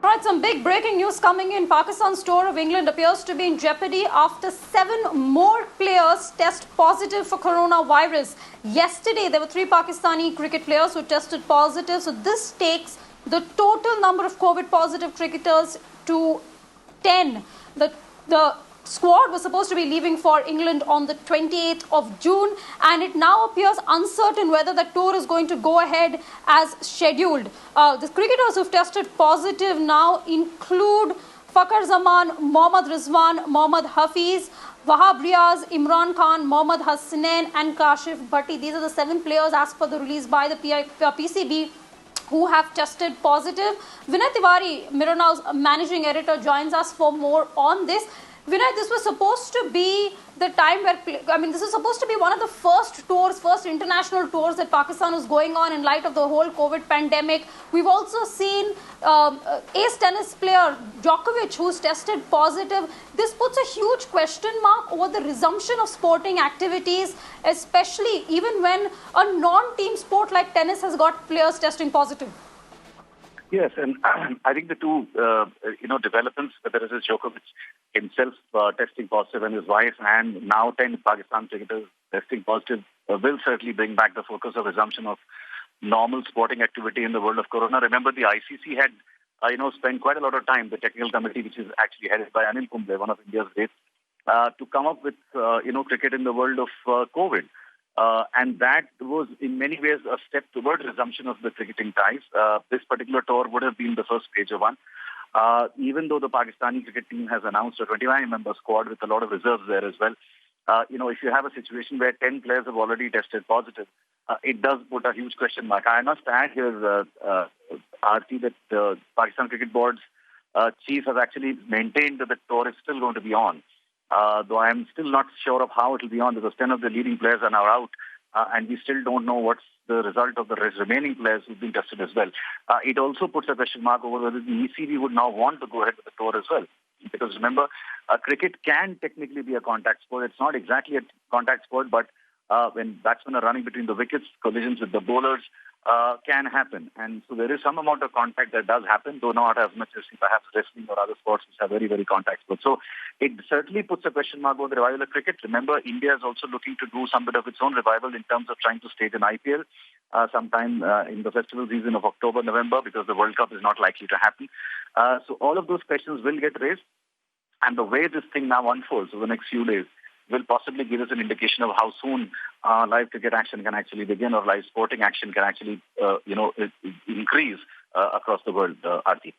All right, some big breaking news coming in. Pakistan's tour of England appears to be in jeopardy after 7 more players test positive for coronavirus. Yesterday, there were 3 Pakistani cricket players who tested positive. So this takes the total number of COVID positive cricketers to 10. The squad was supposed to be leaving for England on the 28th of June, and it now appears uncertain whether the tour is going to go ahead as scheduled. The cricketers who've tested positive now include Fakhar Zaman, Mohammad Rizwan, Mohammad Hafiz, Wahab Riaz, Imran Khan, Mohammad Hasnain and Kashi Yatin. These are the 7 players as per the release by the PCB who have tested positive. Vinay Tiwari, Mirror Now's managing editor, joins us for more on this. Vinay, this was supposed to be the time where, this is supposed to be one of the first international tours that Pakistan was going on in light of the whole COVID pandemic. We've also seen ace tennis player Djokovic, who's tested positive. This puts a huge question mark over the resumption of sporting activities, especially even when a non-team sport like tennis has got players testing positive. Yes, and I think the two, developments, whether it is Djokovic himself testing positive and his wife, and now 10 Pakistan cricketers testing positive, will certainly bring back the focus of resumption of normal sporting activity in the world of Corona. Remember, the ICC had, spent quite a lot of time, the technical committee, which is actually headed by Anil Kumble, one of India's greats, to come up with, cricket in the world of COVID. And that was in many ways a step toward resumption of the cricketing ties. This particular tour would have been the first major one. Even though the Pakistani cricket team has announced a 29-member squad with a lot of reserves there as well. If you have a situation where 10 players have already tested positive, it does put a huge question mark. I must add here, Aarti, that the Pakistan Cricket Board's chief has actually maintained that the tour is still going to be on. Though I am still not sure of how it will be on, because 10 of the leading players are now out, and we still don't know what's the result of the remaining players who've been tested as well. It also puts a question mark over whether the ECB would now want to go ahead with the tour as well. Because remember, cricket can technically be a contact sport. It's not exactly a contact sport, but when batsmen are running between the wickets, collisions with the bowlers can happen. And so there is some amount of contact that does happen, though not as much as perhaps wrestling or other sports which are very, very contact sports. So it certainly puts a question mark over the revival of cricket. Remember, India is also looking to do some bit of its own revival in terms of trying to stage an IPL sometime in the festival season of October, November, because the World Cup is not likely to happen. So all of those questions will get raised. And the way this thing now unfolds over the next few days will possibly give us an indication of how soon live cricket action can actually begin, or live sporting action can actually, increase across the world, Aarti.